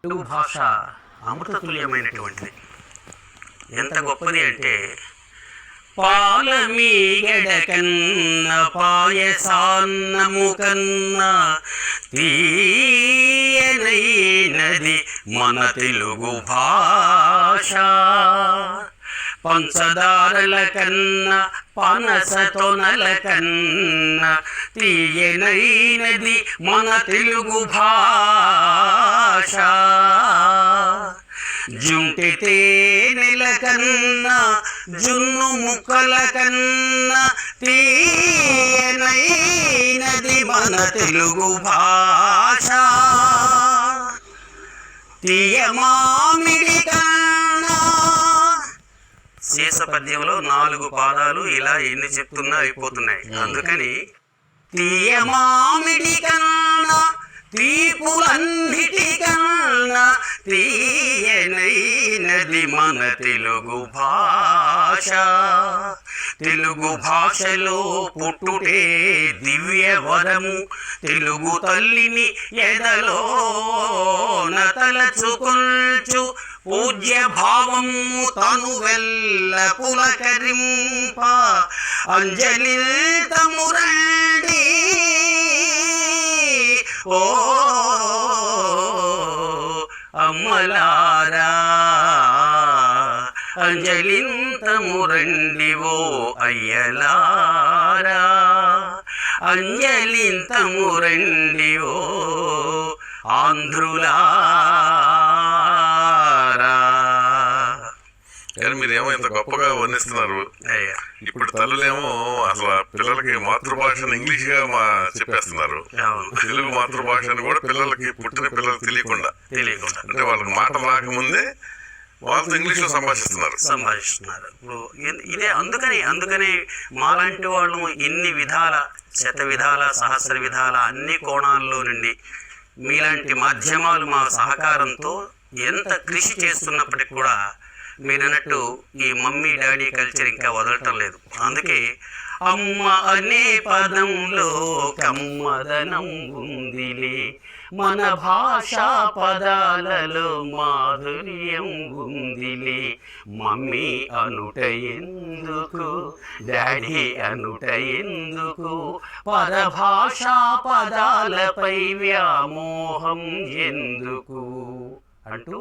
తెలుగు భాష అమృతతుల్యమైనటువంటిది. ఎంత గొప్పది అంటే పాలమీగడ కన్న పాయసాన్నము కన్నా తీయనైనది మన తెలుగు భాష. పంచదారల కన్నా పనస తొనల కన్నా తీయనైనది మన తెలుగు భాష. జుంటి తేనెల కన్నా జున్ను ముక్కల కన్నా తీయనైనది మన తెలుగు భాష. తీయ మామిడి కన్నా శేష పద్యంలో 4 పాదాలు ఇలా ఎన్ని చెప్తున్నా అయిపోతున్నాయి. అందుకని తీయ మామిడి కన్నా తీపులన్నిటికన్నా తీయనైనది మన తెలుగు భాష. తెలుగు భాషలో పుట్టుటే దివ్య వరము. తెలుగు తల్లిని ఎదలోన తలచుకొల్చు పూజ్య భావము తను వెల్ల పులకరింప. అంజలితమురండి ఓ అమ్మలారా, అంజలింతమురండి ఓ అయ్యలారా, అంజలింతమురండి ఓ ఆంధ్రులారా. కానీ మీరేమో ఇంత గొప్పగా వర్ణిస్తున్నారు. ఇప్పుడు తల్లులేమో అసలు పిల్లలకి మాతృభాషను ఇంగ్లీష్ గా చెప్పేస్తున్నారు. తెలుగు మాతృభాషను కూడా పిల్లలకి పుట్టిన పిల్లలకి తెలియకుండా అంటే వాళ్ళకి మాట రాకముందే వాళ్ళతో ఇంగ్లీష్ లో సంభాషిస్తున్నారు. ఇప్పుడు ఇదే అందుకని మాలాంటి వాళ్ళు ఇన్ని విధాల శత విధాల సహస్ర విధాల అన్ని కోణాల్లో నుండి మీలాంటి మాధ్యమాలు మా సహకారంతో ఎంత కృషి చేస్తున్నప్పటికి కూడా మీరన్నట్టు ఈ మమ్మీ డాడీ కల్చర్ ఇంకా వదలటం లేదు. అందుకే అమ్మ అనే పదంలో కమ్మదనం ఉందిలే, మన భాషా పదాలలో మాధుర్యం ఉందిలే. మమ్మీ అనుట ఎందుకు, డాడీ అనుట ఎందుకు, పరభాషా పదాలపై వ్యామోహం ఎందుకు అంటూ